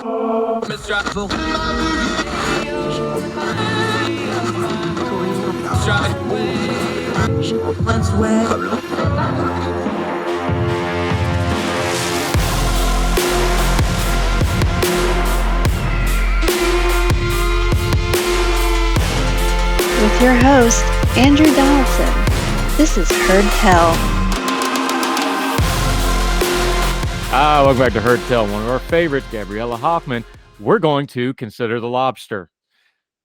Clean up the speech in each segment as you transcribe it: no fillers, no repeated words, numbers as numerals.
With your host, Andrew Donaldson. This is Heard Tell. Welcome back to Heard Tell, one of our favorites, Gabriella Hoffman. We're going to consider the lobster.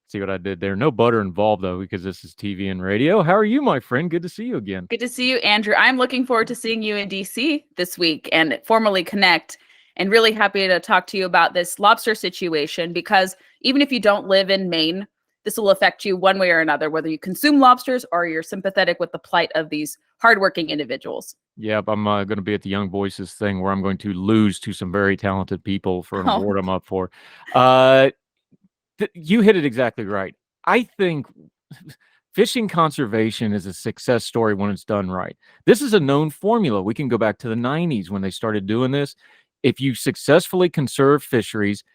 See what I did there? No butter involved, though, because this is TV and radio. How are you, my friend? Good to see you again. Good to see you, Andrew. I'm looking forward to seeing you in DC this week and formally connect, and really happy to talk to you about this lobster situation, because even if you don't live in Maine, this will affect you one way or another, whether you consume lobsters or you're sympathetic with the plight of these hardworking individuals. Yep, I'm going to be at the Young Voices thing where I'm going to lose to some very talented people for an award I'm up for. You hit it exactly right. I think fishing conservation is a success story when it's done right. This is a known formula. We can go back to the 90s when they started doing this. If you successfully conserve fisheries,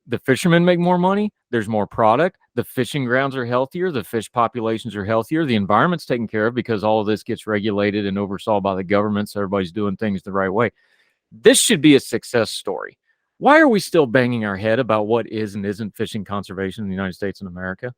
the fishermen make more money, there's more product, the fishing grounds are healthier, the fish populations are healthier, the environment's taken care of because all of this gets regulated and oversaw by the government, so everybody's doing things the right way. This should be a success story. Why are we still banging our head about what is and isn't fishing conservation in the United States and America?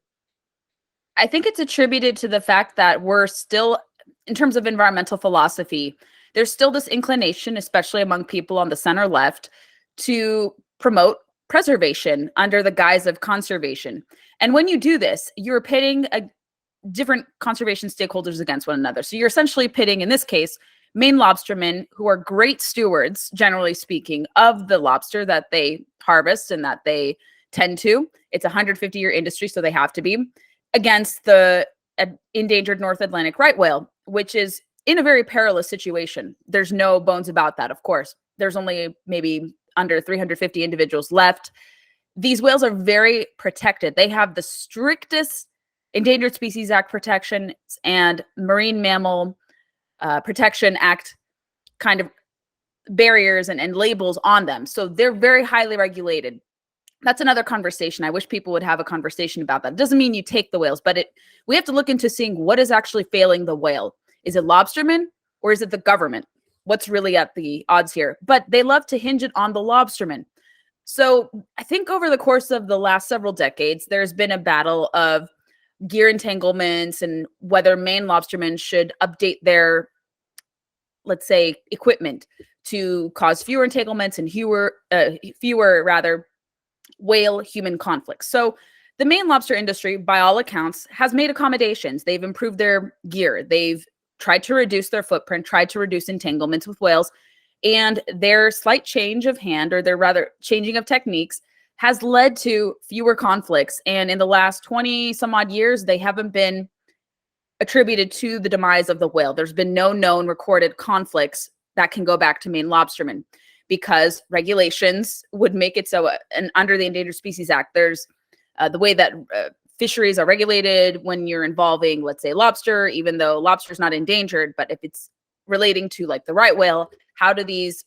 I think it's attributed to the fact that we're still, in terms of environmental philosophy, there's still this inclination, especially among people on the center left, to promote preservation under the guise of conservation. And when you do this, you're pitting different conservation stakeholders against one another. So you're essentially pitting, in this case, Maine lobstermen, who are great stewards, generally speaking, of the lobster that they harvest and that they tend to. It's a 150-year industry, so they have to be, against the endangered North Atlantic right whale, which is in a very perilous situation. There's no bones about that, of course. There's only maybe under 350 individuals left. These whales are very protected. They have the strictest Endangered Species Act protections and Marine Mammal Protection Act kind of barriers and labels on them. So they're very highly regulated. That's another conversation. I wish people would have a conversation about that. It doesn't mean you take the whales, but we have to look into seeing what is actually failing the whale. Is it lobstermen or is it the government? What's really at the odds here? But they love to hinge it on the lobstermen. So I think over the course of the last several decades, there's been a battle of gear entanglements and whether Maine lobstermen should update their, let's say, equipment to cause fewer entanglements and fewer whale-human conflicts. So the Maine lobster industry, by all accounts, has made accommodations. They've improved their gear. They've tried to reduce their footprint, tried to reduce entanglements with whales, and their slight change of hand, or their rather changing of techniques, has led to fewer conflicts. And in the last 20 some odd years, they haven't been attributed to the demise of the whale. There's been no known recorded conflicts that can go back to Maine lobstermen, because regulations would make it so, and under the Endangered Species Act, there's the way that fisheries are regulated when you're involving, let's say, lobster, even though lobster is not endangered, but if it's relating to like the right whale, how do these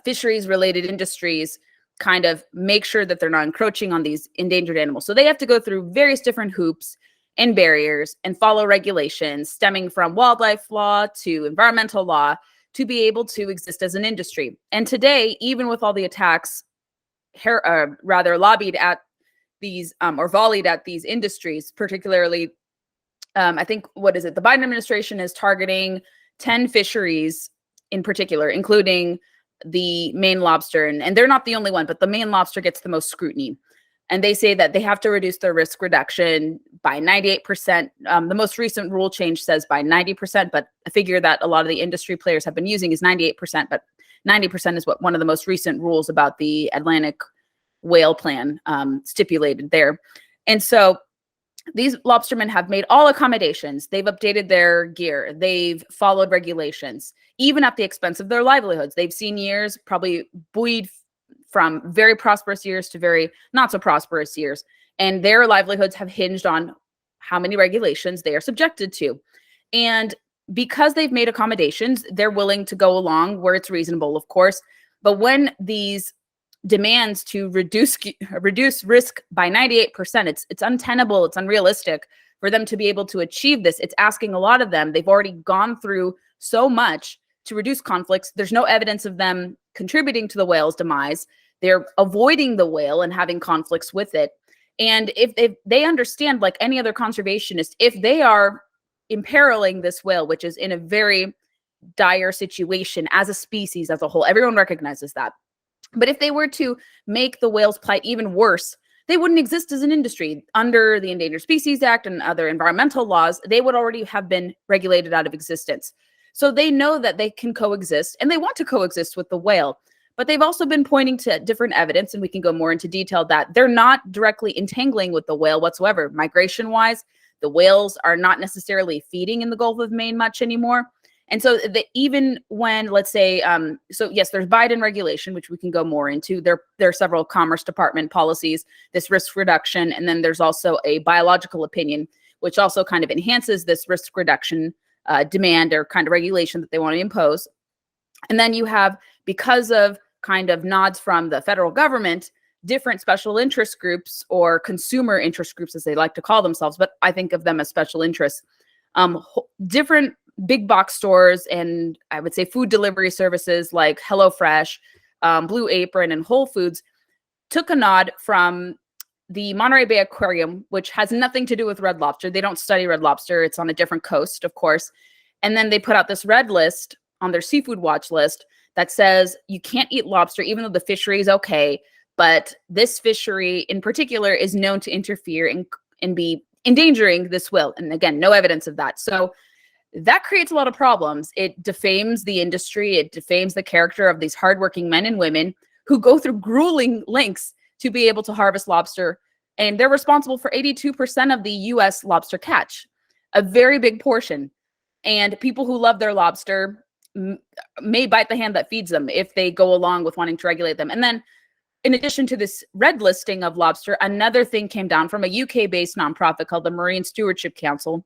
fisheries related industries kind of make sure that they're not encroaching on these endangered animals? So they have to go through various different hoops and barriers and follow regulations stemming from wildlife law to environmental law to be able to exist as an industry. And today, even with all the attacks, lobbied at these or volleyed at these industries, particularly, I think, the Biden administration is targeting 10 fisheries in particular, including the Maine lobster. And they're not the only one, but the Maine lobster gets the most scrutiny. And they say that they have to reduce their risk reduction by 98%. The most recent rule change says by 90%, but a figure that a lot of the industry players have been using is 98%, but 90% is what one of the most recent rules about the Atlantic whale plan stipulated there. And so these lobstermen have made all accommodations. They've updated their gear. They've followed regulations, even at the expense of their livelihoods. They've seen years probably buoyed from very prosperous years to very not so prosperous years. And their livelihoods have hinged on how many regulations they are subjected to. And because they've made accommodations, they're willing to go along where it's reasonable, of course. But when these demands to reduce risk by 98%. It's untenable, it's unrealistic for them to be able to achieve this. It's asking a lot of them. They've already gone through so much to reduce conflicts. There's no evidence of them contributing to the whale's demise. They're avoiding the whale and having conflicts with it. And if they understand, like any other conservationist, if they are imperiling this whale, which is in a very dire situation as a species as a whole, everyone recognizes that. But if they were to make the whale's plight even worse, they wouldn't exist as an industry. Under the Endangered Species Act and other environmental laws, they would already have been regulated out of existence. So they know that they can coexist, and they want to coexist with the whale. But they've also been pointing to different evidence, and we can go more into detail, that they're not directly entangling with the whale whatsoever. Migration-wise, the whales are not necessarily feeding in the Gulf of Maine much anymore. And so even when, let's say, so yes, there's Biden regulation, which we can go more into. There are several Commerce Department policies, this risk reduction, and then there's also a biological opinion, which also kind of enhances this risk reduction demand or kind of regulation that they want to impose. And then you have, because of kind of nods from the federal government, different special interest groups or consumer interest groups, as they like to call themselves, but I think of them as special interests, different big box stores and I would say food delivery services like HelloFresh, Blue Apron, and Whole Foods took a nod from the Monterey Bay Aquarium, which has nothing to do with red lobster. They don't study red lobster. It's on a different coast, of course. And then they put out this red list on their seafood watch list that says you can't eat lobster, even though the fishery is okay. But this fishery in particular is known to interfere and be endangering this whale. And again, no evidence of that. So that creates a lot of problems. It defames the industry. It defames the character of these hardworking men and women who go through grueling lengths to be able to harvest lobster. And they're responsible for 82% of the US lobster catch, a very big portion. And people who love their lobster may bite the hand that feeds them if they go along with wanting to regulate them. And then in addition to this red listing of lobster, another thing came down from a UK-based nonprofit called the Marine Stewardship Council.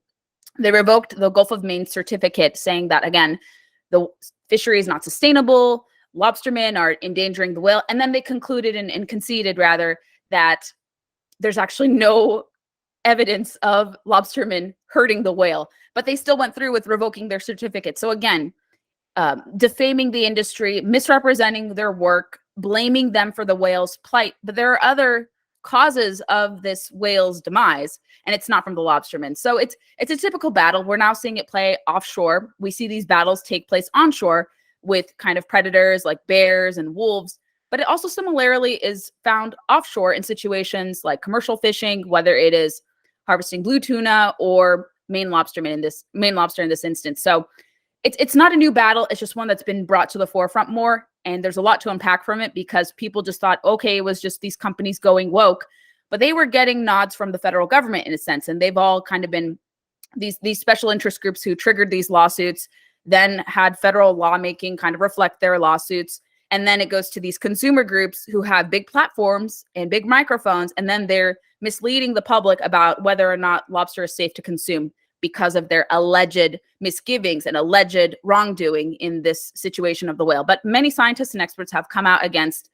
They revoked the Gulf of Maine certificate, saying that, again, the fishery is not sustainable, lobstermen are endangering the whale. And then they concluded and conceded, rather, that there's actually no evidence of lobstermen hurting the whale. But they still went through with revoking their certificate. So again, defaming the industry, misrepresenting their work, blaming them for the whale's plight. But there are other causes of this whale's demise, and it's not from the lobstermen. So it's a typical battle. We're now seeing it play offshore. We see these battles take place onshore with kind of predators like bears and wolves, but it also similarly is found offshore in situations like commercial fishing, whether it is harvesting blue tuna or Maine lobster in this instance. So it's not a new battle. It's just one that's been brought to the forefront more. And there's a lot to unpack from it because people just thought, okay, it was just these companies going woke, but they were getting nods from the federal government in a sense. And they've all kind of been these special interest groups who triggered these lawsuits, then had federal lawmaking kind of reflect their lawsuits. And then it goes to these consumer groups who have big platforms and big microphones. And then they're misleading the public about whether or not lobster is safe to consume because of their alleged misgivings and alleged wrongdoing in this situation of the whale. But many scientists and experts have come out against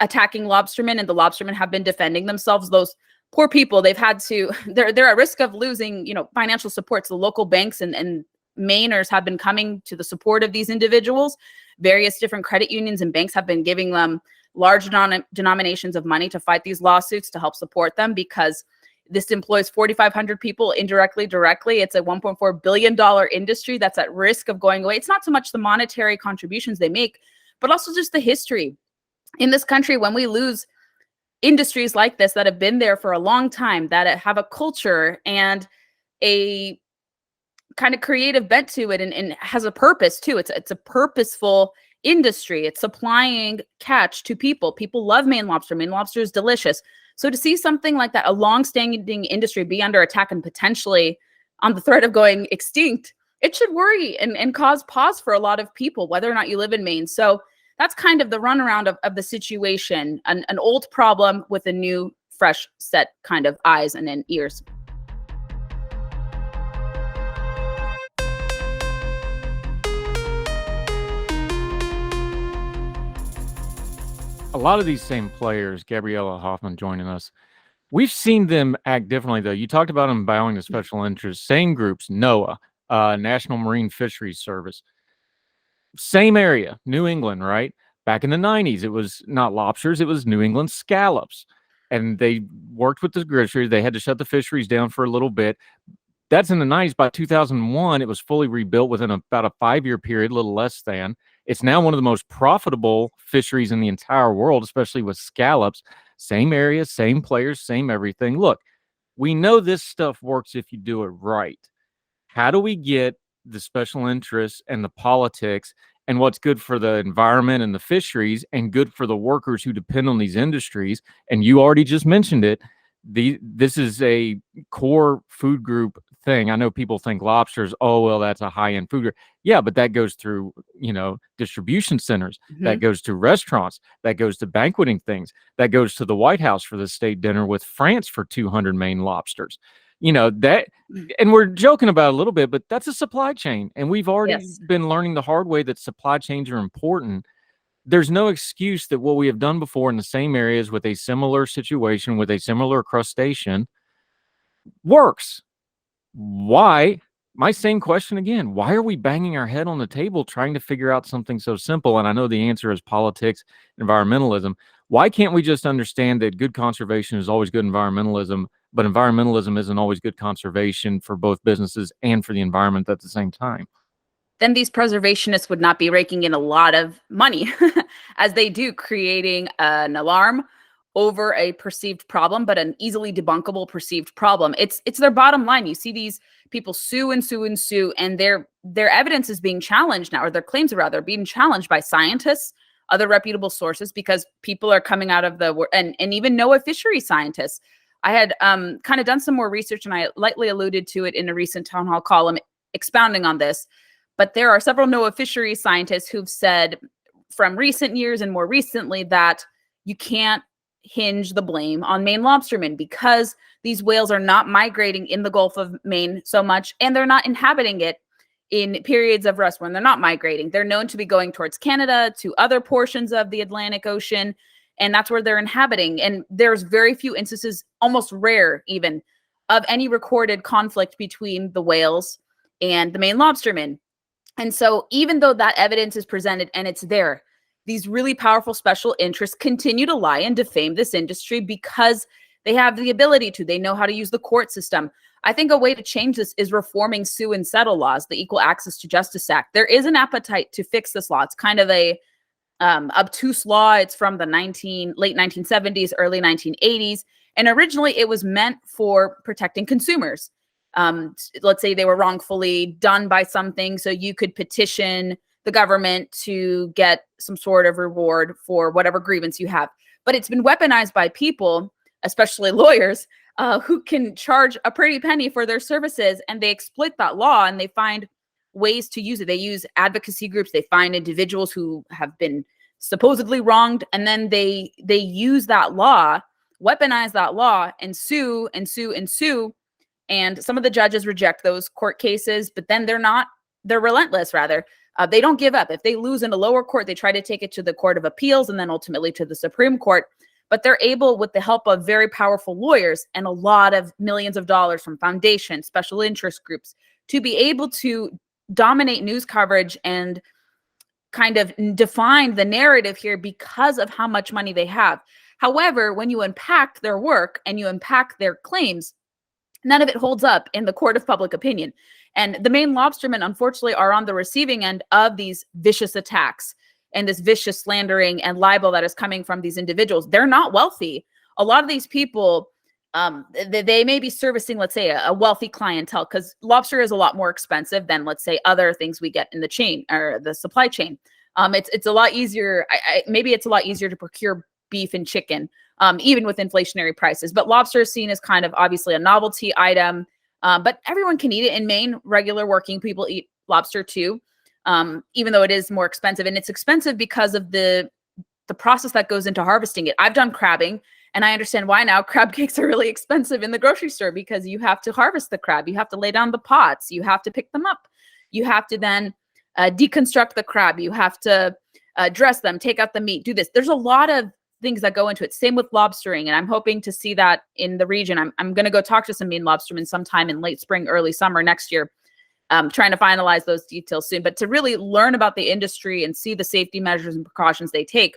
attacking lobstermen, and the lobstermen have been defending themselves. Those poor people, they've had to, they're at risk of losing, financial support. So local banks and Mainers have been coming to the support of these individuals. Various different credit unions and banks have been giving them large denominations of money to fight these lawsuits to help support them, because this employs 4,500 people indirectly, directly. It's a $1.4 billion industry that's at risk of going away. It's not so much the monetary contributions they make, but also just the history. In this country, when we lose industries like this that have been there for a long time, that have a culture and a kind of creative bent to it and has a purpose too. It's a purposeful industry. It's supplying catch to people. People love Maine lobster. Maine lobster is delicious. So to see something like that, a long-standing industry, be under attack and potentially on the threat of going extinct, it should worry and cause pause for a lot of people, whether or not you live in Maine. So that's kind of the runaround of the situation, an old problem with a new, fresh set kind of eyes and ears. a lot of these same players, Gabriella Hoffman joining us, we've seen them act differently, though. You talked about them bowing to special interests. Same groups, NOAA, National Marine Fisheries Service. Same area, New England, right? Back in the 90s, it was not lobsters, it was New England scallops. And they worked with the fisheries. They had to shut the fisheries down for a little bit. That's in the 90s. By 2001, it was fully rebuilt within about a 5-year period, a little less than. It's now one of the most profitable fisheries in the entire world, especially with scallops. Same area, same players, same everything. Look, we know this stuff works if you do it right. How do we get the special interests and the politics and what's good for the environment and the fisheries and good for the workers who depend on these industries? And you already just mentioned it. This is a core food group thing. I know people think lobsters, oh, well, that's a high-end food group. Yeah, but that goes through, distribution centers. That goes to restaurants. That goes to banqueting things. That goes to the White House for the state dinner with France for 200 Maine lobsters. That, and we're joking about it a little bit, but that's a supply chain. And we've already been learning the hard way that supply chains are important. There's no excuse that what we have done before in the same areas with a similar situation, with a similar crustacean, works. Why? My same question again. Why are we banging our head on the table trying to figure out something so simple? And I know the answer is politics, environmentalism. Why can't we just understand that good conservation is always good environmentalism, but environmentalism isn't always good conservation for both businesses and for the environment at the same time? Then these preservationists would not be raking in a lot of money as they do, creating an alarm over a perceived problem, but an easily debunkable perceived problem. It's their bottom line. You see these people sue and sue and sue, and their evidence is being challenged now, or their claims are rather being challenged by scientists, other reputable sources, because people are coming out of and even NOAA fishery scientists. I had kind of done some more research, and I lightly alluded to it in a recent town hall column expounding on this. But there are several NOAA fisheries scientists who've said from recent years and more recently that you can't hinge the blame on Maine lobstermen because these whales are not migrating in the Gulf of Maine so much, and they're not inhabiting it in periods of rest when they're not migrating. They're known to be going towards Canada, to other portions of the Atlantic Ocean, and that's where they're inhabiting. And there's very few instances, almost rare even, of any recorded conflict between the whales and the Maine lobstermen. And so even though that evidence is presented and it's there, these really powerful special interests continue to lie and defame this industry because they have the ability to. They know how to use the court system. I think a way to change this is reforming sue and settle laws, the Equal Access to Justice Act. There is an appetite to fix this law. It's kind of a obtuse law. It's from the late 1970s, early 1980s. And originally it was meant for protecting consumers. Let's say they were wrongfully done by something, so you could petition the government to get some sort of reward for whatever grievance you have. But it's been weaponized by people, especially lawyers, who can charge a pretty penny for their services, and they exploit that law and they find ways to use it. They use advocacy groups. They find individuals who have been supposedly wronged, and then they use that law, weaponize that law, and sue and sue and sue. And some of the judges reject those court cases, but then they're relentless, rather. They don't give up. If they lose in a lower court, they try to take it to the Court of Appeals and then ultimately to the Supreme Court. But they're able, with the help of very powerful lawyers and a lot of millions of dollars from foundations, special interest groups, to be able to dominate news coverage and kind of define the narrative here because of how much money they have. However, when you unpack their work and you unpack their claims, none of it holds up in the court of public opinion. And the Maine lobstermen, unfortunately, are on the receiving end of these vicious attacks and this vicious slandering and libel that is coming from these individuals. They're not wealthy. A lot of these people, they may be servicing, let's say, a wealthy clientele, because lobster is a lot more expensive than, let's say, other things we get in the chain or the supply chain. It's a lot easier. Maybe it's a lot easier to procure beef and chicken, even with inflationary prices. But lobster is seen as kind of obviously a novelty item, but everyone can eat it. In Maine, regular working people eat lobster too, even though it is more expensive. And it's expensive because of the process that goes into harvesting it. I've done crabbing, and I understand why now. Crab cakes are really expensive in the grocery store because you have to harvest the crab. You have to lay down the pots. You have to pick them up. You have to then deconstruct the crab. You have to dress them, take out the meat, do this. There's a lot of things that go into it. Same with lobstering. And I'm hoping to see that in the region. I'm going to go talk to some Maine lobstermen sometime in late spring, early summer next year. Trying to finalize those details soon, but to really learn about the industry and see the safety measures and precautions they take.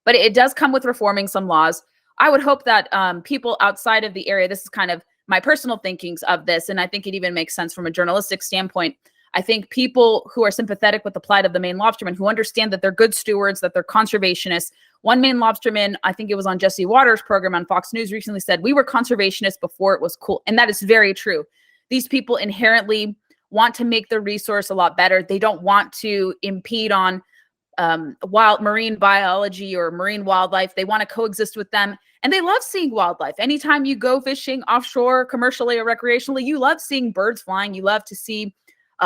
But it does come with reforming some laws. I would hope that people outside of the area, this is kind of my personal thinkings of this, and I think it even makes sense from a journalistic standpoint. I think people who are sympathetic with the plight of the Maine lobstermen, who understand that they're good stewards, that they're conservationists. One Maine lobsterman, I think it was on Jesse Waters' program on Fox News recently, said, "We were conservationists before it was cool." And that is very true. These people inherently want to make the resource a lot better. They don't want to impede on wild marine biology or marine wildlife. They want to coexist with them. And they love seeing wildlife. Anytime you go fishing offshore, commercially or recreationally, you love seeing birds flying. You love to see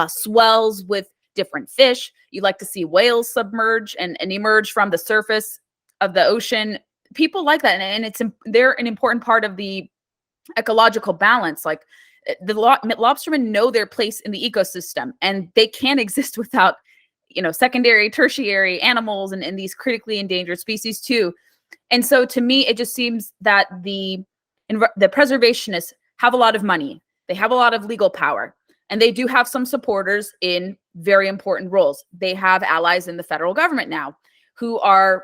swells with different fish. You like to see whales submerge and emerge from the surface of the ocean. People like that. And they're an important part of the ecological balance. Like the lobstermen know their place in the ecosystem, and they can't exist without, secondary, tertiary animals and these critically endangered species too. And so to me, it just seems that the preservationists have a lot of money. They have a lot of legal power, and they do have some supporters in very important roles. They have allies in the federal government now who are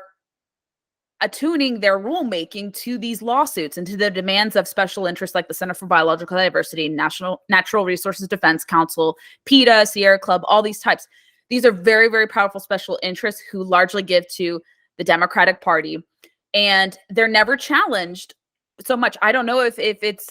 attuning their rulemaking to these lawsuits and to the demands of special interests like the Center for Biological Diversity, Natural Resources Defense Council, PETA, Sierra Club, all these types. These are very, very powerful special interests who largely give to the Democratic Party, and they're never challenged so much. I don't know if it's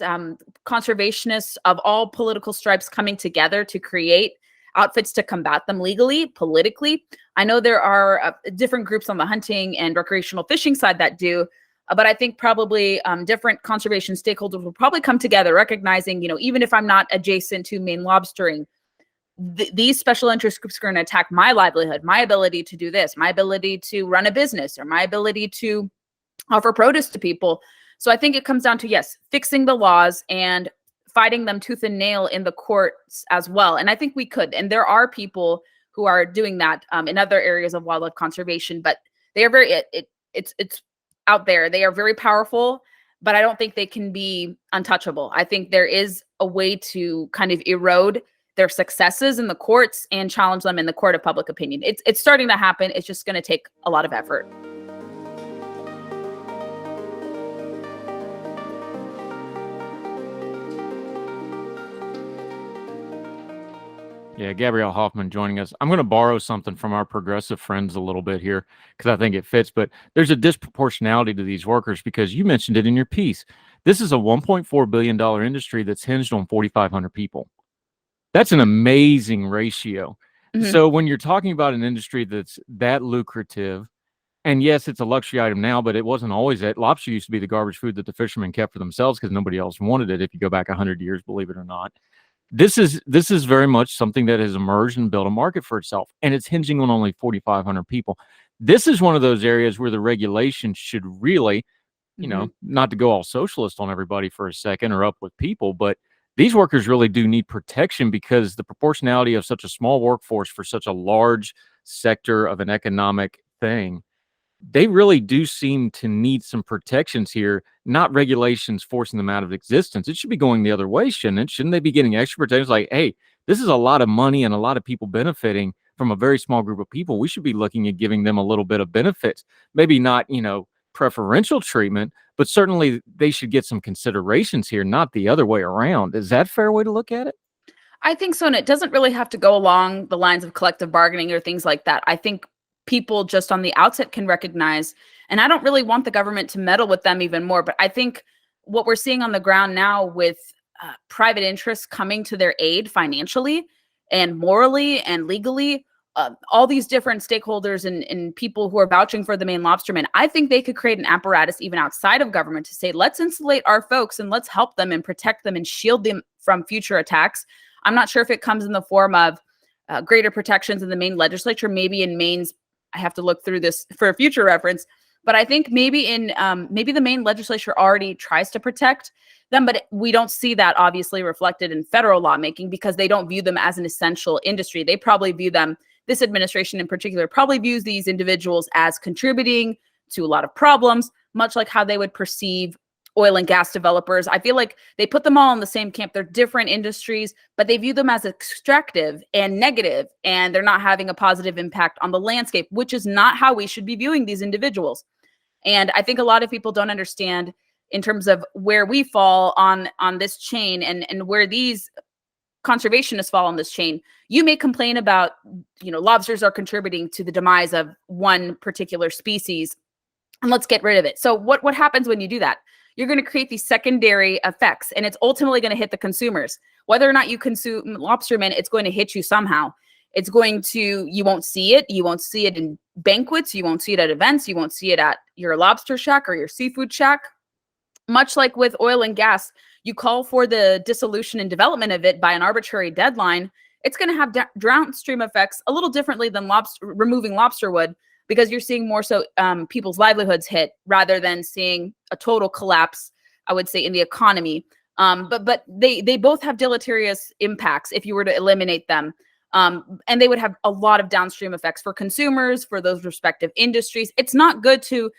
conservationists of all political stripes coming together to create outfits to combat them legally, politically. I know there are different groups on the hunting and recreational fishing side that do, but I think probably different conservation stakeholders will probably come together, recognizing, even if I'm not adjacent to Maine lobstering, these special interest groups are going to attack my livelihood, my ability to do this, my ability to run a business, or my ability to offer produce to people. So I think it comes down to, yes, fixing the laws and fighting them tooth and nail in the courts as well. And I think we could. And there are people who are doing that in other areas of wildlife conservation, but they are it's out there. They are very powerful, but I don't think they can be untouchable. I think there is a way to kind of erode their successes in the courts and challenge them in the court of public opinion. It's starting to happen. It's just going to take a lot of effort. Yeah, Gabriella Hoffman joining us. I'm going to borrow something from our progressive friends a little bit here because I think it fits, but there's a disproportionality to these workers because you mentioned it in your piece. This is a $1.4 billion industry that's hinged on 4,500 people. That's an amazing ratio. Mm-hmm. So when you're talking about an industry that's that lucrative, and yes, it's a luxury item now, but it wasn't always that. Lobster used to be the garbage food that the fishermen kept for themselves because nobody else wanted it if you go back 100 years, believe it or not. This is very much something that has emerged and built a market for itself, and it's hinging on only 4,500 people. This is one of those areas where the regulation should really, not to go all socialist on everybody for a second or up with people, but these workers really do need protection because the proportionality of such a small workforce for such a large sector of an economic thing, they really do seem to need some protections here, not regulations forcing them out of existence. It should be going the other way, shouldn't it? Shouldn't they be getting extra protections? Like, hey, this is a lot of money and a lot of people benefiting from a very small group of people. We should be looking at giving them a little bit of benefits. Maybe not, preferential treatment, but certainly they should get some considerations here, not the other way around. Is that a fair way to look at it? I think so. And it doesn't really have to go along the lines of collective bargaining or things like that. I think people just on the outset can recognize, and I don't really want the government to meddle with them even more, but I think what we're seeing on the ground now with private interests coming to their aid financially and morally and legally, all these different stakeholders and people who are vouching for the Maine lobstermen, I think they could create an apparatus even outside of government to say, let's insulate our folks and let's help them and protect them and shield them from future attacks. I'm not sure if it comes in the form of greater protections in the Maine legislature, maybe in Maine's, I have to look through this for a future reference, but I think maybe maybe the Maine legislature already tries to protect them, but we don't see that obviously reflected in federal lawmaking because they don't view them as an essential industry. They probably view them, this administration in particular, probably views these individuals as contributing to a lot of problems, much like how they would perceive oil and gas developers. I feel like they put them all in the same camp. They're different industries, but they view them as extractive and negative, and they're not having a positive impact on the landscape, which is not how we should be viewing these individuals. And I think a lot of people don't understand in terms of where we fall on this chain and where these conservationists fall on this chain. You may complain about, lobsters are contributing to the demise of one particular species, and let's get rid of it. So what happens when you do that? You're going to create these secondary effects, and it's ultimately going to hit the consumers. Whether or not you consume lobstermen, it's going to hit you somehow. It's going to, you won't see it. You won't see it in banquets. You won't see it at events. You won't see it at your lobster shack or your seafood shack. Much like with oil and gas, you call for the dissolution and development of it by an arbitrary deadline. It's going to have downstream effects a little differently than removing lobster would, because you're seeing more so people's livelihoods hit rather than seeing a total collapse, I would say, in the economy. But they both have deleterious impacts if you were to eliminate them. And they would have a lot of downstream effects for consumers, for those respective industries. It's not good to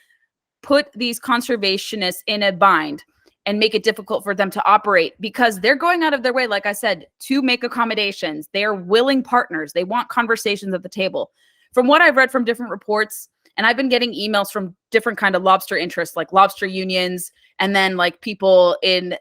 put these conservationists in a bind and make it difficult for them to operate, because they're going out of their way, like I said, to make accommodations. They are willing partners. They want conversations at the table. From what I've read from different reports, and I've been getting emails from different kind of lobster interests, like lobster unions, and then like people in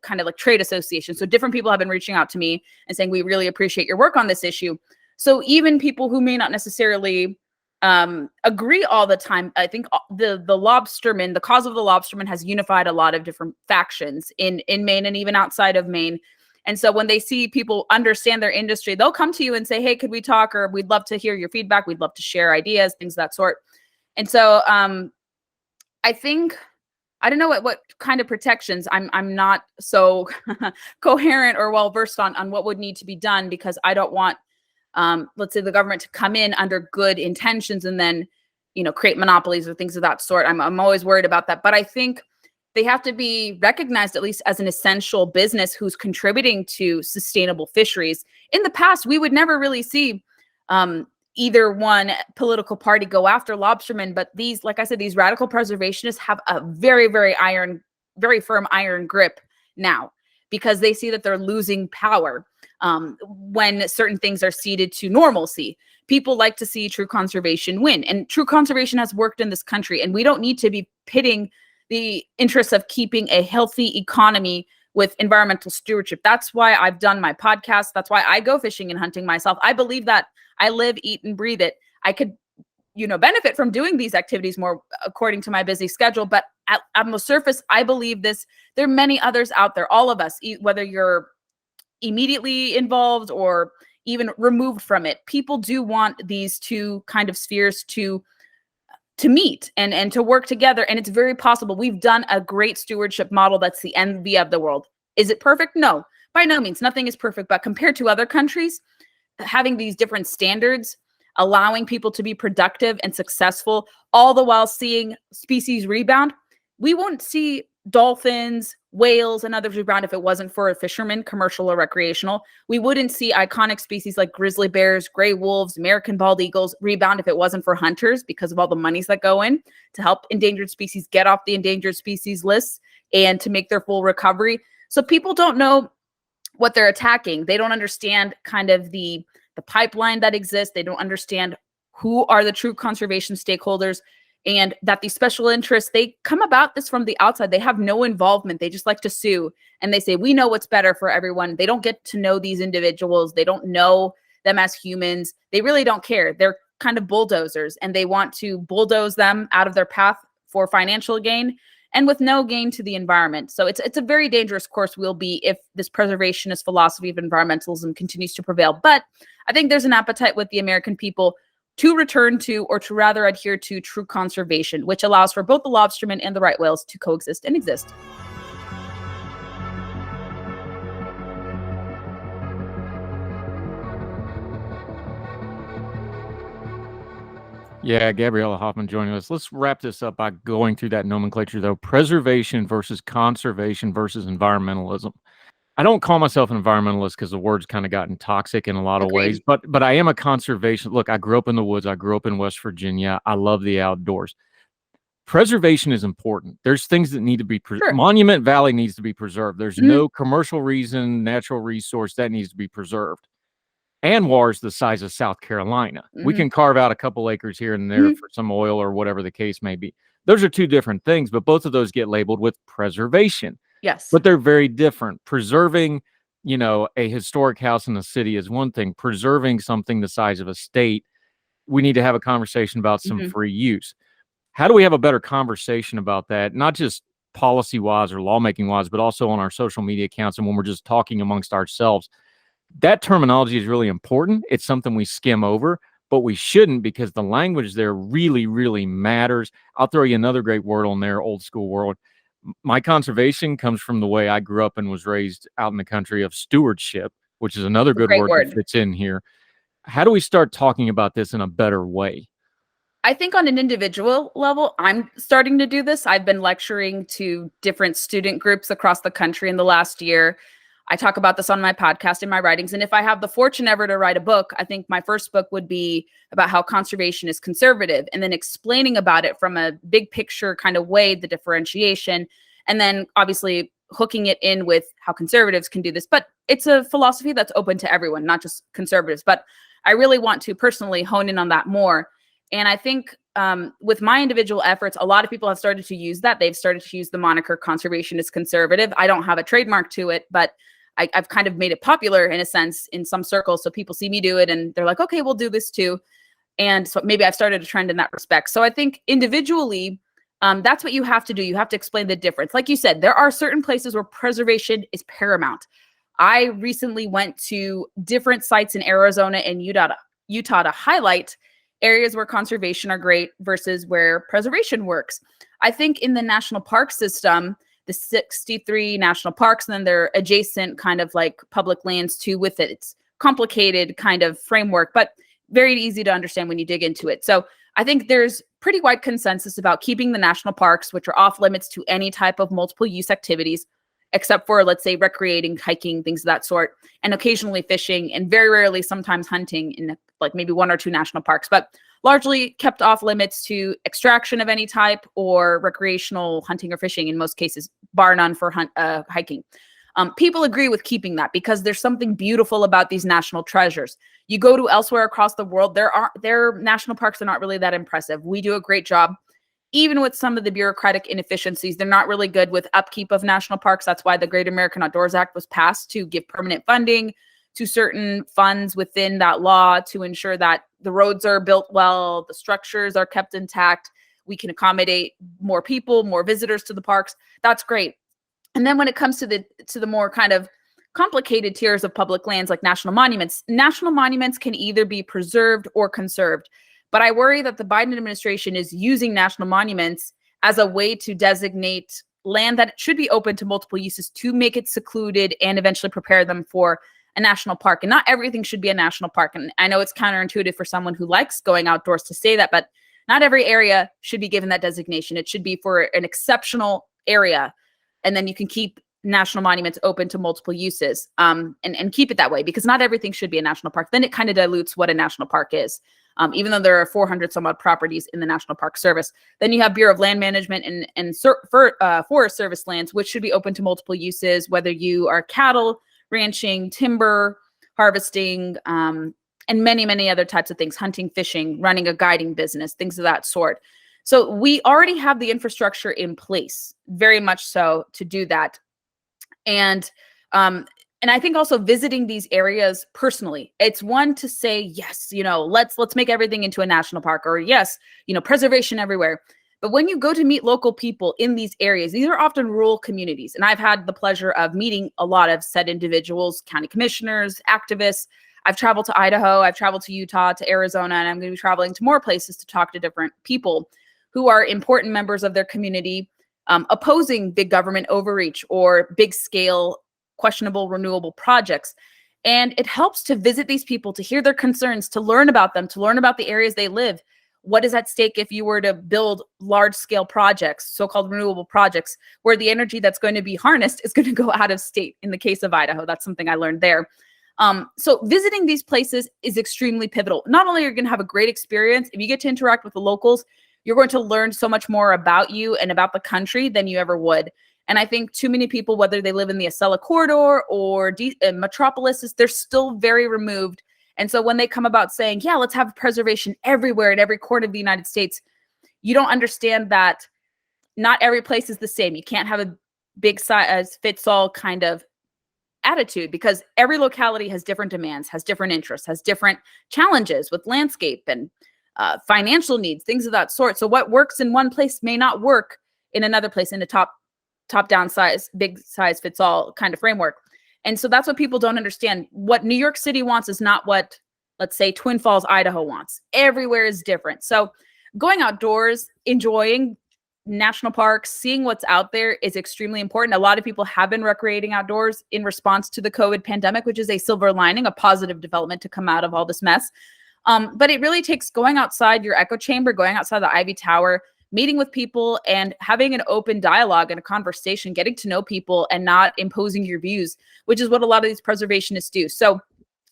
kind of like trade associations. So different people have been reaching out to me and saying, we really appreciate your work on this issue. So even people who may not necessarily agree all the time, I think the lobstermen, the cause of the lobstermen has unified a lot of different factions in Maine and even outside of Maine. And so when they see people understand their industry, they'll come to you and say, hey, could we talk? Or we'd love to hear your feedback. We'd love to share ideas, things of that sort. And so I think, I don't know what kind of protections. I'm not so coherent or well-versed on what would need to be done, because I don't want, let's say, the government to come in under good intentions and then, create monopolies or things of that sort. I'm always worried about that. But I think they have to be recognized at least as an essential business who's contributing to sustainable fisheries. In the past, we would never really see either one political party go after lobstermen, but these, like I said, these radical preservationists have a very, very firm iron grip now, because they see that they're losing power when certain things are ceded to normalcy. People like to see true conservation win, and true conservation has worked in this country, and we don't need to be pitting the interests of keeping a healthy economy with environmental stewardship. That's why I've done my podcast. That's why I go fishing and hunting myself. I believe that I live, eat, and breathe it. I could, benefit from doing these activities more according to my busy schedule. But on the surface, I believe this. There are many others out there, all of us, whether you're immediately involved or even removed from it. People do want these two kind of spheres to meet and to work together. And it's very possible. We've done a great stewardship model that's the envy of the world. Is it perfect? No, by no means. Nothing is perfect. But compared to other countries, having these different standards, allowing people to be productive and successful, all the while seeing species rebound, we won't see dolphins, whales, and others rebound if it wasn't for a fisherman, commercial or recreational. We wouldn't see iconic species like grizzly bears, gray wolves, American bald eagles rebound if it wasn't for hunters, because of all the monies that go in to help endangered species get off the endangered species lists and to make their full recovery. So people don't know what they're attacking. They don't understand kind of the pipeline that exists. They don't understand who are the true conservation stakeholders, and that these special interests, they come about this from the outside. They have no involvement. They just like to sue. And they say, we know what's better for everyone. They don't get to know these individuals. They don't know them as humans. They really don't care. They're kind of bulldozers, and they want to bulldoze them out of their path for financial gain and with no gain to the environment. So it's a very dangerous course we'll be if this preservationist philosophy of environmentalism continues to prevail. But I think there's an appetite with the American people to return to, or to rather adhere to, true conservation, which allows for both the lobstermen and the right whales to coexist and exist. Yeah, Gabriella Hoffman joining us. Let's wrap this up by going through that nomenclature, though. Preservation versus conservation versus environmentalism. I don't call myself an environmentalist because the word's kind of gotten toxic in a lot of ways, but I am a conservation. Look, I grew up in the woods. I grew up in West Virginia. I love the outdoors. preservation is important. There's things that need to be Sure. Monument Valley needs to be preserved. There's Mhm. no commercial reason, natural resource that needs to be preserved. Anwar's the size of South Carolina. We Mhm. can carve out a couple acres here and there Mhm. for some oil or whatever the case may be. Those are two different things, but both of those get labeled with preservation. Yes. But they're very different. Preserving, a historic house in the city is one thing. Preserving something the size of a state, we need to have a conversation about some Mhm. free use. How do we have a better conversation about that? Not just policy wise or lawmaking wise, but also on our social media accounts and when we're just talking amongst ourselves. That terminology is really important. It's something we skim over, but we shouldn't, because the language there really, really matters. I'll throw you another great word on there, old school word. My conservation comes from the way I grew up and was raised out in the country of stewardship, which is another It's a good great word that word. fits in here. How do we start talking about this in a better way? I think on an individual level, I'm starting to do this. I've been lecturing to different student groups across the country in the last year. I talk about this on my podcast, in my writings. And if I have the fortune ever to write a book, I think my first book would be about how conservation is conservative, and then explaining about it from a big picture kind of way, the differentiation, and then obviously hooking it in with how conservatives can do this. But it's a philosophy that's open to everyone, not just conservatives. But I really want to personally hone in on that more. And I think with my individual efforts, a lot of people have started to use that. They've started to use the moniker conservation is conservative. I don't have a trademark to it, but I've kind of made it popular in a sense in some circles. So people see me do it and they're like, okay, we'll do this too. And so maybe I've started a trend in that respect. So I think individually, that's what you have to do. You have to explain the difference. Like you said, there are certain places where preservation is paramount. I recently went to different sites in Arizona and Utah to highlight areas where conservation are great versus where preservation works. I think in the national park system, the 63 national parks, and then their adjacent kind of like public lands too with it. It's complicated kind of framework, but very easy to understand when you dig into it. So I think there's pretty wide consensus about keeping the national parks, which are off limits to any type of multiple use activities, except for, let's say, recreating, hiking, things of that sort, and occasionally fishing, and very rarely sometimes hunting in like maybe one or two national parks, but largely kept off limits to extraction of any type or recreational hunting or fishing in most cases, bar none for hiking. People agree with keeping that because there's something beautiful about these national treasures. You go to elsewhere across the world, their national parks are not really that impressive. We do a great job. Even with some of the bureaucratic inefficiencies, they're not really good with upkeep of national parks. That's why the Great American Outdoors Act was passed, to give permanent funding to certain funds within that law to ensure that the roads are built well, the structures are kept intact, we can accommodate more people, more visitors to the parks. That's great. And then when it comes to the more kind of complicated tiers of public lands like national monuments can either be preserved or conserved. But I worry that the Biden administration is using national monuments as a way to designate land that should be open to multiple uses, to make it secluded and eventually prepare them for a national park. And not everything should be a national park. And I know it's counterintuitive for someone who likes going outdoors to say that, but not every area should be given that designation. It should be for an exceptional area. And then you can keep national monuments open to multiple uses, and keep it that way, because not everything should be a national park. Then it kind of dilutes what a national park is. Even though there are 400 some odd properties in the National Park Service. Then you have Bureau of Land Management and Forest Service lands, which should be open to multiple uses, whether you are cattle, ranching, timber, harvesting, and many, many other types of things, hunting, fishing, running a guiding business, things of that sort. So we already have the infrastructure in place, very much so, to do that. And I think also visiting these areas personally, it's one to say, yes, let's make everything into a national park, or yes, preservation everywhere. But when you go to meet local people in these areas, these are often rural communities. And I've had the pleasure of meeting a lot of said individuals, county commissioners, activists. I've traveled to Idaho, I've traveled to Utah, to Arizona, and I'm going to be traveling to more places to talk to different people who are important members of their community, opposing big government overreach or big scale questionable renewable projects. And it helps to visit these people, to hear their concerns, to learn about them, to learn about the areas they live. What is at stake if you were to build large scale projects, so-called renewable projects, where the energy that's going to be harnessed is going to go out of state? In the case of Idaho, that's something I learned there. So visiting these places is extremely pivotal. Not only are you going to have a great experience, if you get to interact with the locals, you're going to learn so much more about you and about the country than you ever would. And I think too many people, whether they live in the Acela corridor or metropolises, they're still very removed. And so when they come about saying, yeah, let's have preservation everywhere in every corner of the United States, you don't understand that not every place is the same. You can't have a big size fits all kind of attitude, because every locality has different demands, has different interests, has different challenges with landscape and financial needs, things of that sort. So what works in one place may not work in another place in a top down size, big size fits all kind of framework. And so that's what people don't understand. What New York City wants is not what, let's say, Twin Falls, Idaho wants. Everywhere is different. So going outdoors, enjoying national parks, seeing what's out there is extremely important. A lot of people have been recreating outdoors in response to the COVID pandemic, which is a silver lining, a positive development to come out of all this mess. But it really takes going outside your echo chamber, going outside the Ivy Tower, meeting with people and having an open dialogue and a conversation, getting to know people and not imposing your views, which is what a lot of these preservationists do. So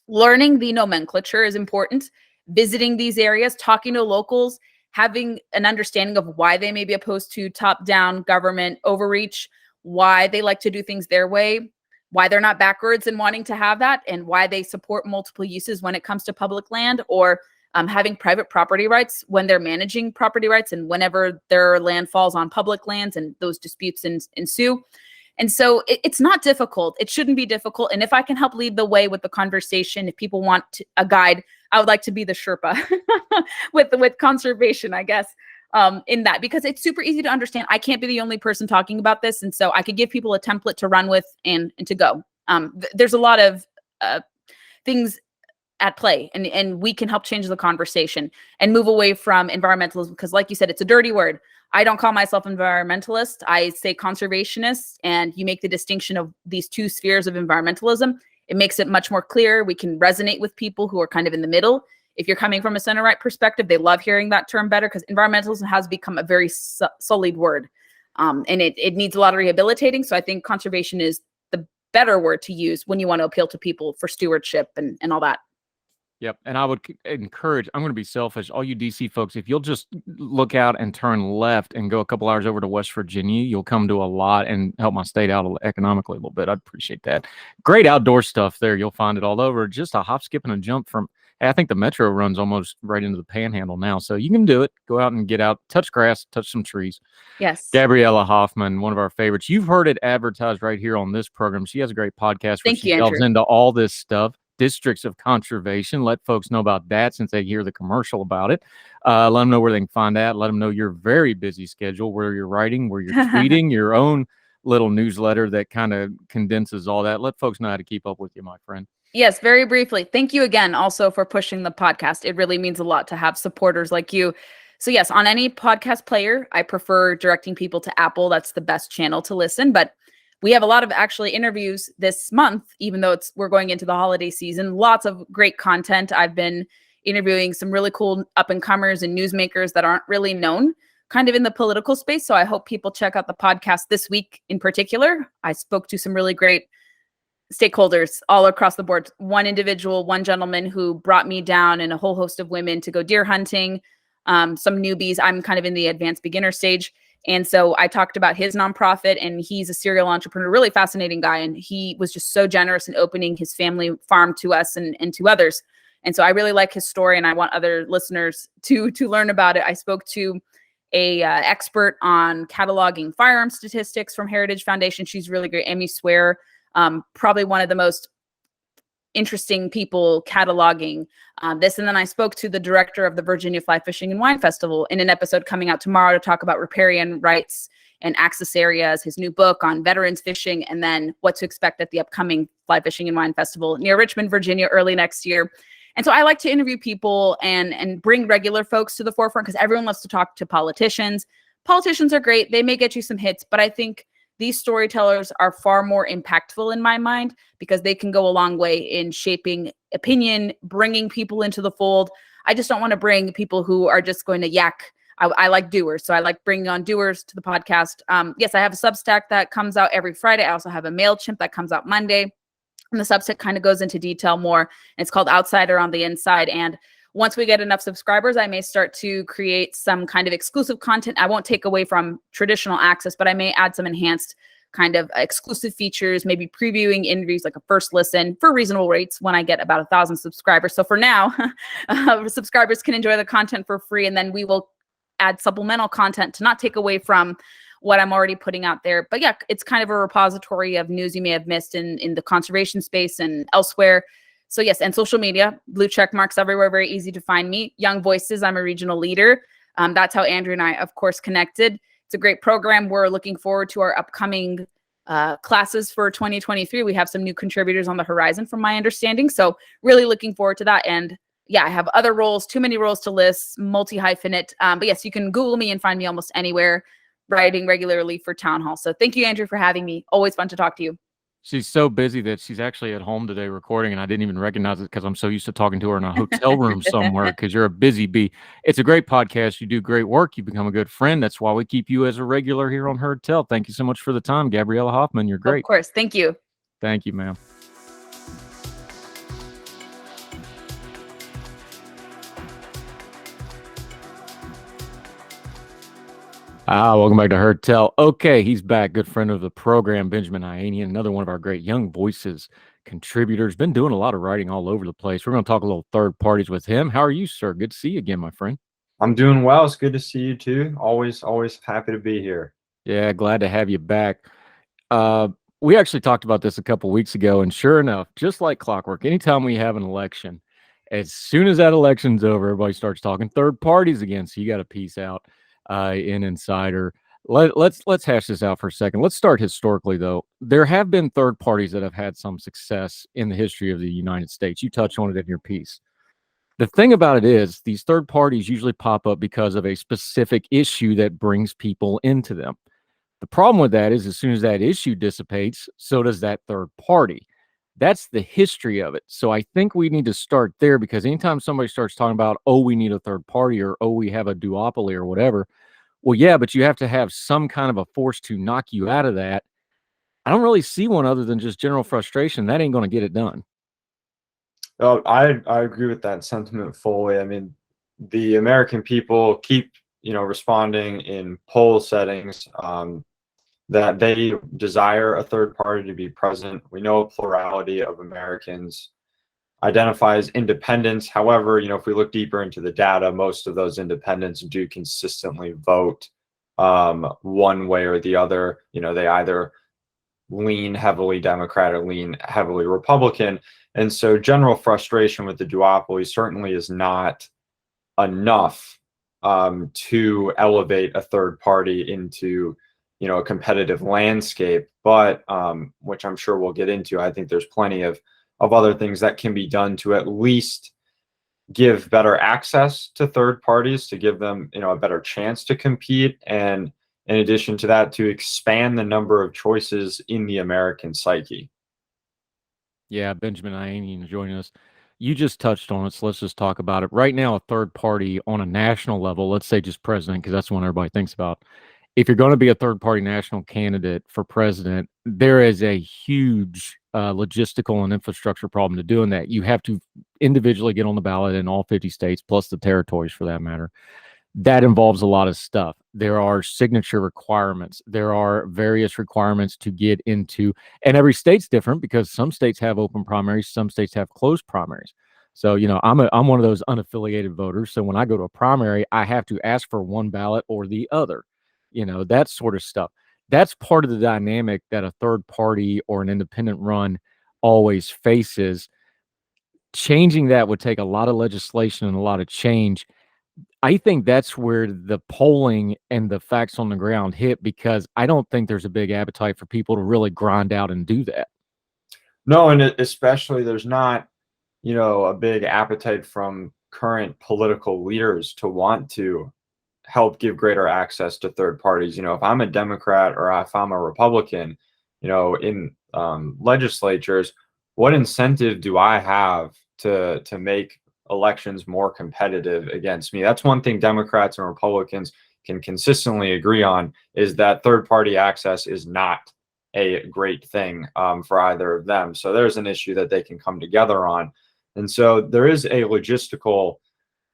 learning the nomenclature is important, visiting these areas, talking to locals, having an understanding of why they may be opposed to top-down government overreach, why they like to do things their way, why they're not backwards in wanting to have that, and why they support multiple uses when it comes to public land, or having private property rights when they're managing property rights and whenever their land falls on public lands and those disputes ensue. And so it's not difficult. It shouldn't be difficult. And if I can help lead the way with the conversation, if people want a guide, I would like to be the Sherpa with conservation, I guess, in that, because it's super easy to understand. I can't be the only person talking about this. And so I could give people a template to run with and to go. There's a lot of things at play, and we can help change the conversation and move away from environmentalism, because like you said, it's a dirty word. I don't call myself environmentalist. I say conservationist, and you make the distinction of these two spheres of environmentalism. It makes it much more clear. We can resonate with people who are kind of in the middle. If you're coming from a center-right perspective, they love hearing that term better, because environmentalism has become a very sullied word, and it needs a lot of rehabilitating. So I think conservation is the better word to use when you want to appeal to people for stewardship and all that. Yep. And I would encourage, I'm going to be selfish, all you DC folks, if you'll just look out and turn left and go a couple hours over to West Virginia, you'll come to a lot and help my state out economically a little bit. I'd appreciate that. Great outdoor stuff there. You'll find it all over. Just a hop, skip, and a jump from, I think the metro runs almost right into the panhandle now. So you can do it. Go out and get out, touch grass, touch some trees. Yes. Gabriella Hoffman, one of our favorites. You've heard it advertised right here on this program. She has a great podcast where she delves into all this stuff. Districts of conservation. Let folks know about that since they hear the commercial about it. Let them know where they can find that. Let them know your very busy schedule, where you're writing, where you're tweeting, your own little newsletter that kind of condenses all that. Let folks know how to keep up with you, my friend. Yes, very briefly. Thank you again also for pushing the podcast. It really means a lot to have supporters like you. So yes, on any podcast player, I prefer directing people to Apple. That's the best channel to listen. But we have a lot of actually interviews this month, even though we're going into the holiday season. Lots of great content. I've been interviewing some really cool up-and-comers and newsmakers that aren't really known kind of in the political space. So I hope people check out the podcast this week in particular. I spoke to some really great stakeholders all across the board. One individual, one gentleman who brought me down, and a whole host of women to go deer hunting, some newbies. I'm kind of in the advanced beginner stage. And so I talked about his nonprofit, and he's a serial entrepreneur, really fascinating guy. And he was just so generous in opening his family farm to us and to others. And so I really like his story, and I want other listeners to learn about it. I spoke to a expert on cataloging firearm statistics from Heritage Foundation. She's really great. Amy Swear, probably one of the most interesting people cataloging this. And then I spoke to the director of the Virginia Fly Fishing and Wine Festival in an episode coming out tomorrow to talk about riparian rights and access areas, his new book on veterans fishing, and then what to expect at the upcoming Fly Fishing and Wine Festival near Richmond, Virginia, early next year. And so I like to interview people and bring regular folks to the forefront, because everyone loves to talk to politicians. Politicians are great. They may get you some hits, but I think these storytellers are far more impactful in my mind, because they can go a long way in shaping opinion, bringing people into the fold. I just don't want to bring people who are just going to yak. I like doers. So I like bringing on doers to the podcast. Yes, I have a Substack that comes out every Friday. I also have a MailChimp that comes out Monday. And the Substack kind of goes into detail more. And it's called Outsider on the Inside. And once we get enough subscribers, I may start to create some kind of exclusive content. I won't take away from traditional access, but I may add some enhanced kind of exclusive features, maybe previewing interviews like a first listen for reasonable rates when I get about 1,000 subscribers. So for now, subscribers can enjoy the content for free, and then we will add supplemental content to not take away from what I'm already putting out there. But yeah, it's kind of a repository of news you may have missed in the conservation space and elsewhere. So yes, and social media, blue check marks everywhere, very easy to find me. Young Voices, I'm a regional leader. That's how Andrew and I, of course, connected. It's a great program. We're looking forward to our upcoming classes for 2023. We have some new contributors on the horizon from my understanding. So really looking forward to that. And yeah, I have other roles, too many roles to list, multi-hyphenate. But yes, you can Google me and find me almost anywhere, writing regularly for Town Hall. So thank you, Andrew, for having me. Always fun to talk to you. She's so busy that she's actually at home today recording, and I didn't even recognize it because I'm so used to talking to her in a hotel room somewhere because you're a busy bee. It's a great podcast. You do great work. You become a good friend. That's why we keep you as a regular here on Heard Tell. Thank you so much for the time, Gabriella Hoffman. You're great. Of course. Thank you. Thank you, ma'am. Welcome back to Heard Tell. Okay, he's back. Good friend of the program, Benjamin Ayanian, another one of our great Young Voices contributors. Been doing a lot of writing all over the place. We're going to talk a little third parties with him. How are you, sir? Good to see you again, my friend. I'm doing well. It's good to see you too. Always happy to be here. Yeah, glad to have you back. We actually talked about this a couple weeks ago, and sure enough, just like clockwork, anytime we have an election, as soon as that election's over, everybody starts talking third parties again. So you got to peace out. In Insider. Let's hash this out for a second. Let's start historically, though. There have been third parties that have had some success in the history of the United States. You touched on it in your piece. The thing about it is these third parties usually pop up because of a specific issue that brings people into them. The problem with that is as soon as that issue dissipates, so does that third party. That's the history of it. So I think we need to start there because anytime somebody starts talking about, oh, we need a third party or, oh, we have a duopoly or whatever. Well, yeah, but you have to have some kind of a force to knock you out of that. I don't really see one other than just general frustration. That ain't going to get it done. Oh, I agree with that sentiment fully. I mean, the American people keep, responding in poll settings that they desire a third party to be present. We know a plurality of Americans identifies independents. However, if we look deeper into the data, most of those independents do consistently vote one way or the other. They either lean heavily Democrat or lean heavily Republican. And so general frustration with the duopoly certainly is not enough to elevate a third party into a competitive landscape, but which I'm sure we'll get into. I think there's plenty of other things that can be done to at least give better access to third parties, to give them a better chance to compete, and in addition to that, to expand the number of choices in the American psyche. Yeah, Benjamin Ayanian joining us. You just touched on it, so let's just talk about it. Right now, a third party on a national level, let's say just president, because that's the one everybody thinks about. If you're going to be a third-party national candidate for president, there is a huge logistical and infrastructure problem to doing that. You have to individually get on the ballot in all 50 states, plus the territories for that matter. That involves a lot of stuff. There are signature requirements. There are various requirements to get into, and every state's different because some states have open primaries, some states have closed primaries. So, I'm one of those unaffiliated voters. So when I go to a primary, I have to ask for one ballot or the other. That sort of stuff. That's part of the dynamic that a third party or an independent run always faces. Changing that would take a lot of legislation and a lot of change. I think that's where the polling and the facts on the ground hit, because I don't think there's a big appetite for people to really grind out and do that. No, and especially there's not, a big appetite from current political leaders to want to help give greater access to third parties. If I'm a Democrat or if I'm a Republican, in legislatures, what incentive do I have to make elections more competitive against me? That's one thing Democrats and Republicans can consistently agree on, is that third party access is not a great thing for either of them. So there's an issue that they can come together on. And so there is a logistical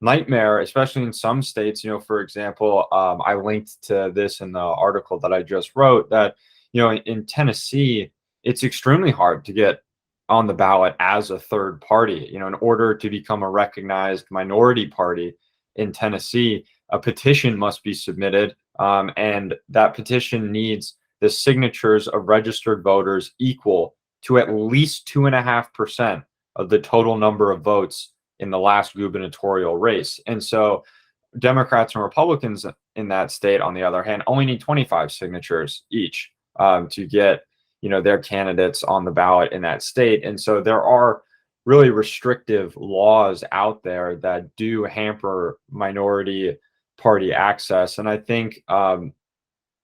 nightmare, especially in some states. For example, I linked to this in the article that I just wrote, that in Tennessee, it's extremely hard to get on the ballot as a third party. In order to become a recognized minority party in Tennessee, a petition must be submitted, and that petition needs the signatures of registered voters equal to at least 2.5% of the total number of votes in the last gubernatorial race. And so Democrats and Republicans in that state, on the other hand, only need 25 signatures each to get their candidates on the ballot in that state. And so there are really restrictive laws out there that do hamper minority party access. And I think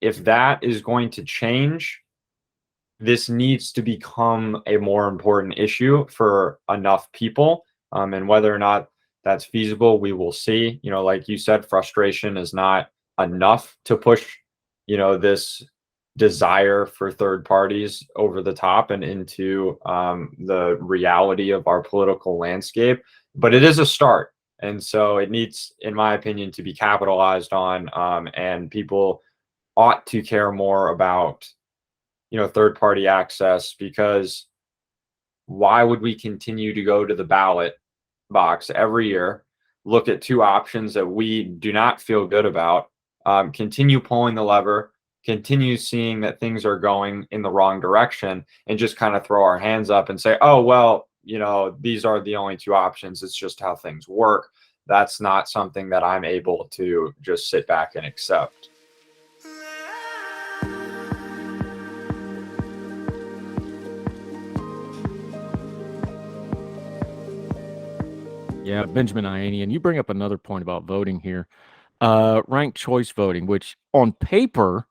if that is going to change, this needs to become a more important issue for enough people. And whether or not that's feasible, we will see. Like you said, frustration is not enough to push, this desire for third parties over the top and into the reality of our political landscape. But it is a start. And so it needs, in my opinion, to be capitalized on. And people ought to care more about, third party access, because why would we continue to go to the ballot box every year, look at two options that we do not feel good about, continue pulling the lever, continue seeing that things are going in the wrong direction, and just kind of throw our hands up and say, oh, well, these are the only two options. It's just how things work. That's not something that I'm able to just sit back and accept. Yeah, Benjamin Ayanian, you bring up another point about voting here. Ranked choice voting, which on paper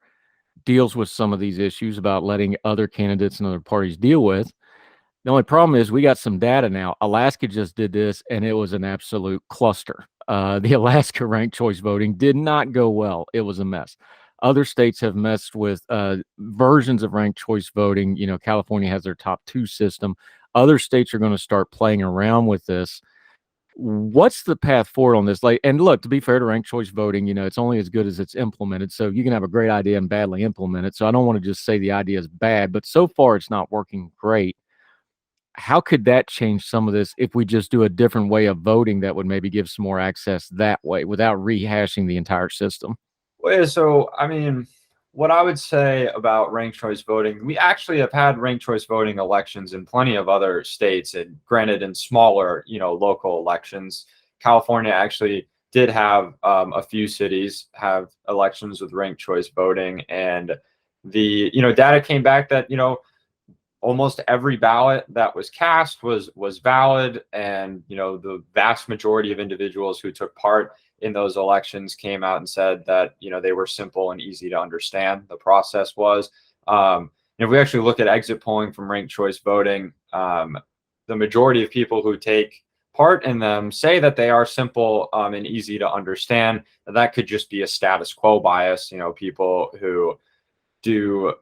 deals with some of these issues about letting other candidates and other parties deal with. The only problem is we got some data now. Alaska just did this, and it was an absolute cluster. The Alaska ranked choice voting did not go well. It was a mess. Other states have messed with versions of ranked choice voting. California has their top 2 system. Other states are going to start playing around with this. What's the path forward on this? And look, to be fair to ranked choice voting, it's only as good as it's implemented. So you can have a great idea and badly implement it. So I don't want to just say the idea is bad, but so far it's not working great. How could that change some of this if we just do a different way of voting that would maybe give some more access that way without rehashing the entire system? Well, so, what I would say about ranked choice voting, we actually have had ranked choice voting elections in plenty of other states, and granted in smaller, local elections. California actually did have a few cities have elections with ranked choice voting, and the data came back that almost every ballot that was cast was valid, and the vast majority of individuals who took part in those elections came out and said that they were simple and easy to understand. The process was. If we actually look at exit polling from ranked choice voting, the majority of people who take part in them say that they are simple and easy to understand. That could just be a status quo bias. People who do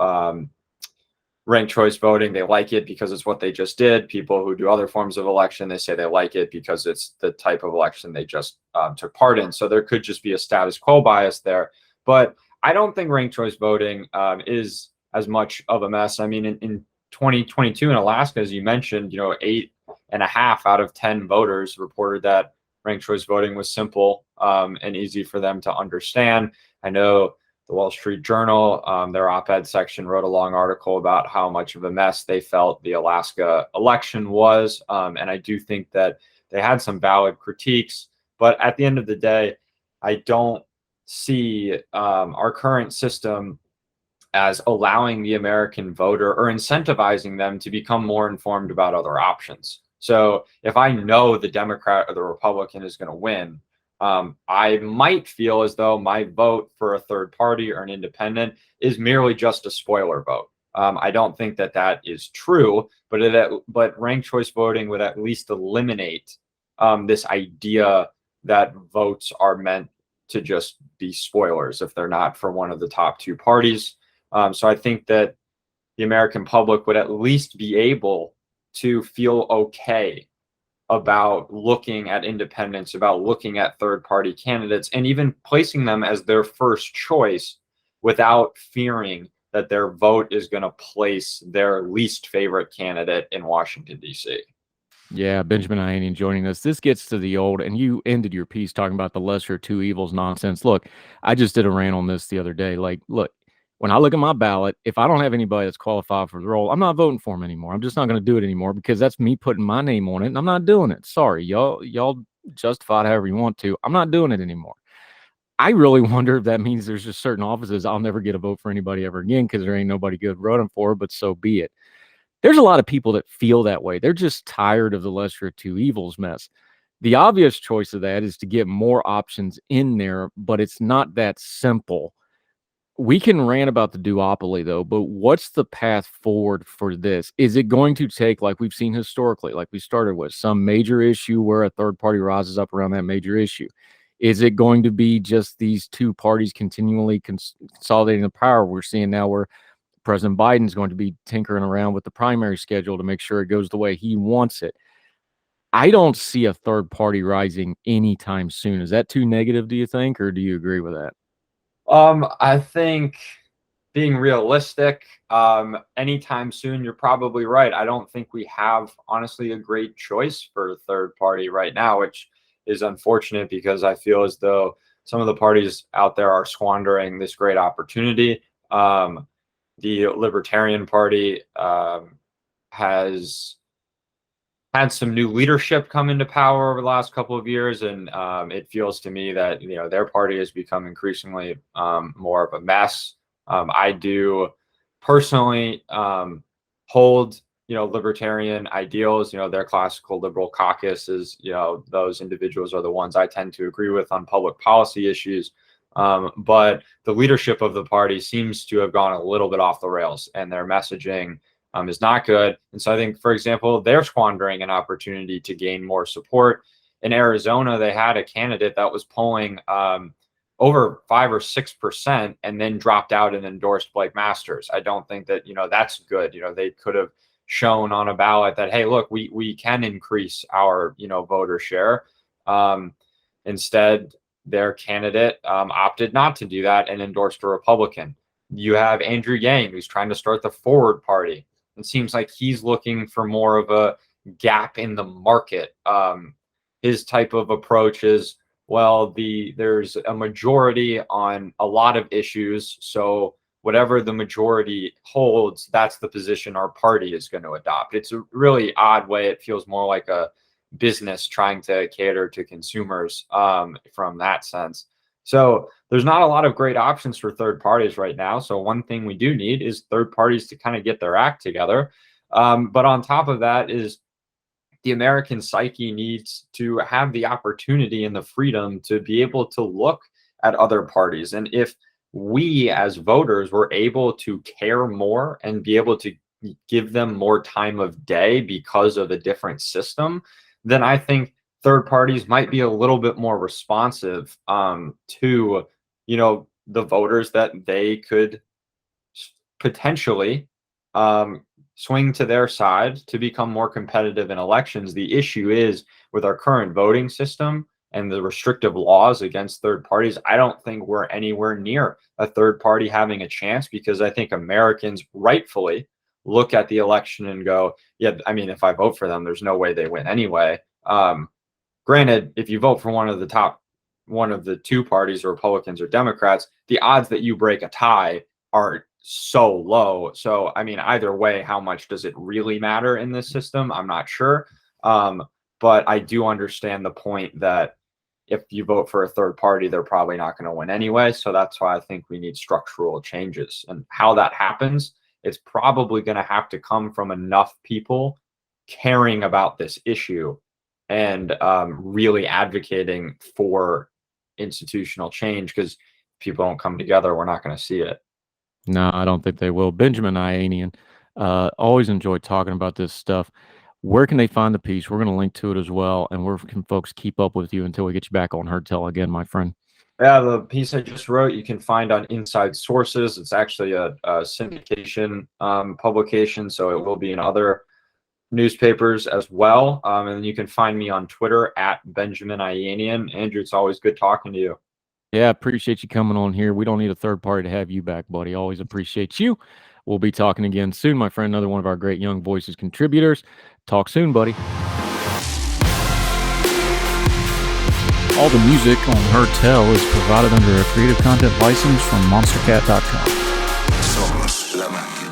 ranked choice voting, they like it because it's what they just did. People who do other forms of election, they say they like it because it's the type of election they just took part in. So there could just be a status quo bias there. But I don't think ranked choice voting is as much of a mess. In 2022 in Alaska, as you mentioned, 8.5 out of 10 voters reported that ranked choice voting was simple and easy for them to understand. I know the Wall Street Journal, their op-ed section, wrote a long article about how much of a mess they felt the Alaska election was. And I do think that they had some valid critiques. But at the end of the day, I don't see our current system as allowing the American voter or incentivizing them to become more informed about other options. So if I know the Democrat or the Republican is going to win, I might feel as though my vote for a third party or an independent is merely just a spoiler vote. I don't think that that is true, but ranked choice voting would at least eliminate this idea that votes are meant to just be spoilers if they're not for one of the top 2 parties. So I think that the American public would at least be able to feel okay about looking at independents, about looking at third-party candidates, and even placing them as their first choice without fearing that their vote is going to place their least favorite candidate in Washington, D.C. Yeah, Benjamin Ayanian joining us. This gets to the old, and you ended your piece talking about the lesser of two evils nonsense. Look, I just did a rant on this the other day. Like, look, when I look at my ballot, if I don't have anybody that's qualified for the role, I'm not voting for him anymore. I'm just not going to do it anymore because that's me putting my name on it, and I'm not doing it. Sorry, y'all justify it however you want to. I'm not doing it anymore. I really wonder if that means there's just certain offices I'll never get a vote for anybody ever again because there ain't nobody good running for, but so be it. There's a lot of people that feel that way. They're just tired of the lesser of two evils mess. The obvious choice of that is to get more options in there, but it's not that simple. We can rant about the duopoly, though, but what's the path forward for this? Is it going to take, like we've seen historically, like we started with, some major issue where a third party rises up around that major issue? Is it going to be just these two parties continually consolidating the power we're seeing now where President Biden's going to be tinkering around with the primary schedule to make sure it goes the way he wants it? I don't see a third party rising anytime soon. Is that too negative, do you think, or do you agree with that? I think being realistic, anytime soon, you're probably right. I don't think we have, honestly, a great choice for a third party right now, which is unfortunate because I feel as though some of the parties out there are squandering this great opportunity. The Libertarian Party has had some new leadership come into power over the last couple of years, and it feels to me that their party has become increasingly more of a mess. I do personally hold libertarian ideals. Their classical liberal caucus is those individuals are the ones I tend to agree with on public policy issues. But the leadership of the party seems to have gone a little bit off the rails, and their messaging is not good. And so I think, for example, they're squandering an opportunity to gain more support. In Arizona, they had a candidate that was polling over 5 or 6% and then dropped out and endorsed Blake Masters. I don't think that, that's good. They could have shown on a ballot that, hey, look, we can increase our, voter share. Instead, their candidate opted not to do that and endorsed a Republican. You have Andrew Yang, who's trying to start the Forward Party. It seems like he's looking for more of a gap in the market. His type of approach is, well, there's a majority on a lot of issues, so whatever the majority holds, that's the position our party is going to adopt. It's a really odd way. It feels more like a business trying to cater to consumers from that sense. So there's not a lot of great options for third parties right now. So one thing we do need is third parties to kind of get their act together. But on top of that is the American psyche needs to have the opportunity and the freedom to be able to look at other parties. And if we as voters were able to care more and be able to give them more time of day because of a different system, then I think third parties might be a little bit more responsive to, the voters that they could potentially swing to their side to become more competitive in elections. The issue is with our current voting system and the restrictive laws against third parties, I don't think we're anywhere near a third party having a chance, because I think Americans rightfully look at the election and go, yeah, I mean, if I vote for them, there's no way they win anyway. Granted, if you vote for one of the two parties, Republicans or Democrats, the odds that you break a tie are so low. So, I mean, either way, how much does it really matter in this system? I'm not sure. But I do understand the point that if you vote for a third party, they're probably not going to win anyway. So that's why I think we need structural changes. And how that happens, it's probably going to have to come from enough people caring about this issue and really advocating for institutional change, because if people don't come together, we're not going to see it. No, I don't think they will. Benjamin Ayanian, always enjoy talking about this stuff. Where can they find the piece? We're going to link to it as well. And where can folks keep up with you until we get you back on Heard Tell again, my friend? Yeah, the piece I just wrote, you can find on Inside Sources. It's actually a syndication publication, so it will be in other newspapers as well. And you can find me on Twitter at Benjamin Ayanian. Andrew, it's always good talking to you. Yeah, appreciate you coming on here. We don't need a third party to have you back, buddy. Always appreciate you. We'll be talking again soon, my friend. Another one of our great Young Voices contributors. Talk soon, buddy. All the music on Heard Tell is provided under a Creative Content license from monstercat.com. Somos la máquina.